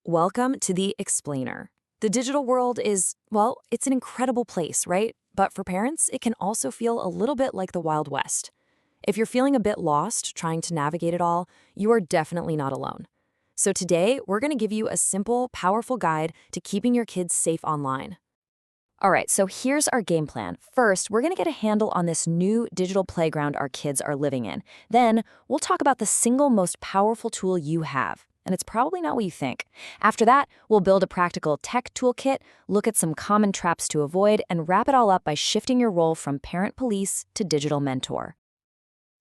Welcome to the Explainer. The digital world is, well, it's an incredible place, right? But for parents, it can also feel a little bit like the Wild West. If you're feeling a bit lost trying to navigate it all, you are definitely not alone. So today, we're going to give you a simple, powerful guide to keeping your kids safe online. All right, so here's our game plan. First, we're going to get a handle on this new digital playground our kids are living in. Then, we'll talk about the single most powerful tool you have. And it's probably not what you think. After that, we'll build a practical tech toolkit, look at some common traps to avoid, and wrap it all up by shifting your role from parent police to digital mentor.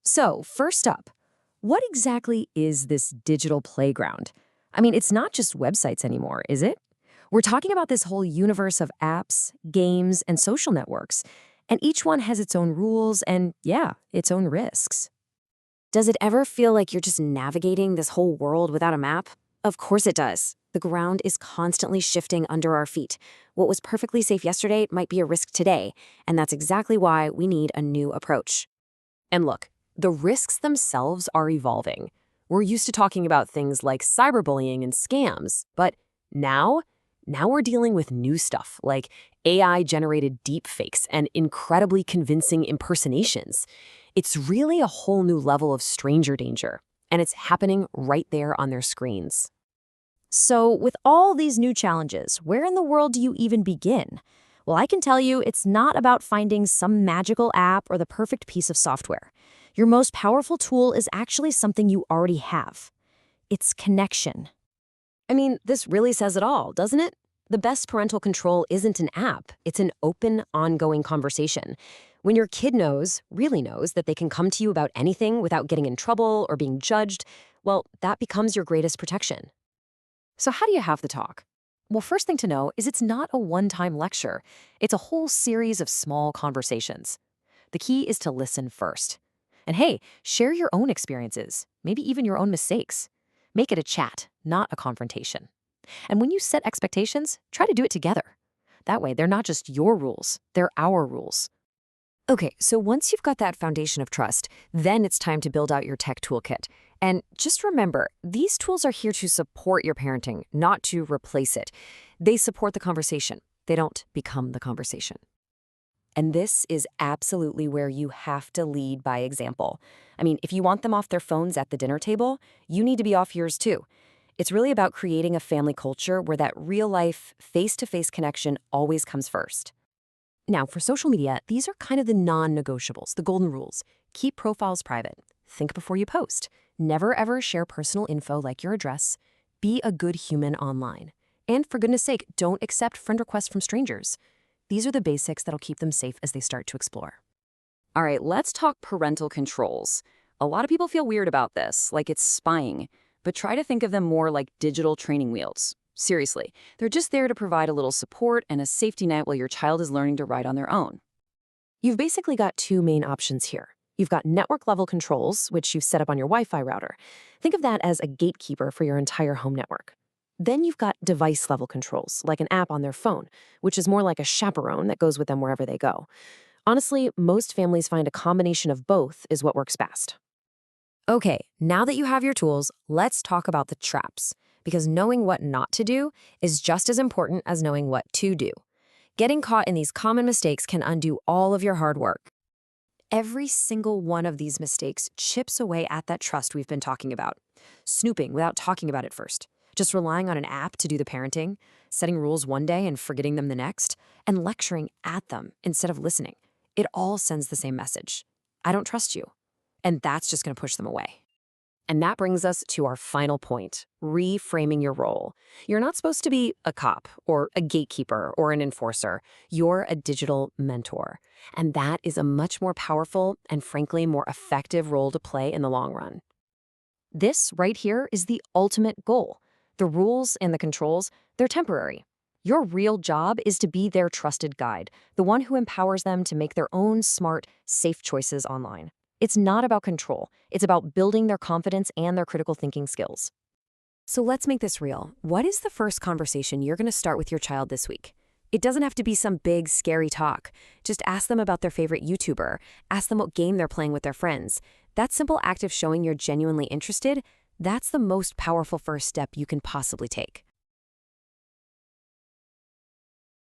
So, first up, what exactly is this digital playground? I mean, it's not just websites anymore, is it? We're talking about this whole universe of apps, games, and social networks, and each one has its own rules and, yeah, its own risks. Does it ever feel like you're just navigating this whole world without a map? Of course it does. The ground is constantly shifting under our feet. What was perfectly safe yesterday might be a risk today, and that's exactly why we need a new approach. And look, the risks themselves are evolving. We're used to talking about things like cyberbullying and scams, but now we're dealing with new stuff like AI-generated deepfakes and incredibly convincing impersonations. It's really a whole new level of stranger danger, and it's happening right there on their screens. So, with all these new challenges, where in the world do you even begin? Well, I can tell you it's not about finding some magical app or the perfect piece of software. Your most powerful tool is actually something you already have. It's connection. I mean, this really says it all, doesn't it? The best parental control isn't an app. It's an open, ongoing conversation. When your kid really knows, that they can come to you about anything without getting in trouble or being judged, well, that becomes your greatest protection. So how do you have the talk? Well, first thing to know is it's not a one-time lecture. It's a whole series of small conversations. The key is to listen first. And hey, share your own experiences, maybe even your own mistakes. Make it a chat, not a confrontation. And when you set expectations, try to do it together. That way, they're not just your rules, they're our rules. Okay, so once you've got that foundation of trust, then it's time to build out your tech toolkit. And just remember, these tools are here to support your parenting, not to replace it. They support the conversation. They don't become the conversation. And this is absolutely where you have to lead by example. I mean, if you want them off their phones at the dinner table, you need to be off yours too. It's really about creating a family culture where that real-life, face-to-face connection always comes first. Now, for social media, these are kind of the non-negotiables, the golden rules. Keep profiles private. Think before you post. Never ever share personal info like your address. Be a good human online. And for goodness sake, don't accept friend requests from strangers. These are the basics that'll keep them safe as they start to explore. All right, let's talk parental controls. A lot of people feel weird about this, like it's spying, but try to think of them more like digital training wheels. Seriously, they're just there to provide a little support and a safety net while your child is learning to ride on their own. You've basically got two main options here. You've got network-level controls, which you've set up on your Wi-Fi router. Think of that as a gatekeeper for your entire home network. Then you've got device-level controls, like an app on their phone, which is more like a chaperone that goes with them wherever they go. Honestly, most families find a combination of both is what works best. Okay, now that you have your tools, let's talk about the traps. Because knowing what not to do is just as important as knowing what to do. Getting caught in these common mistakes can undo all of your hard work. Every single one of these mistakes chips away at that trust we've been talking about. Snooping without talking about it first. Just relying on an app to do the parenting, setting rules one day and forgetting them the next, and lecturing at them instead of listening. It all sends the same message. I don't trust you. And that's just going to push them away. And that brings us to our final point, reframing your role. You're not supposed to be a cop or a gatekeeper or an enforcer. You're a digital mentor. And that is a much more powerful and frankly more effective role to play in the long run. This right here is the ultimate goal. The rules and the controls, they're temporary. Your real job is to be their trusted guide, the one who empowers them to make their own smart, safe choices online. It's not about control. It's about building their confidence and their critical thinking skills. So let's make this real. What is the first conversation you're going to start with your child this week? It doesn't have to be some big, scary talk. Just ask them about their favorite YouTuber. Ask them what game they're playing with their friends. That simple act of showing you're genuinely interested, that's the most powerful first step you can possibly take.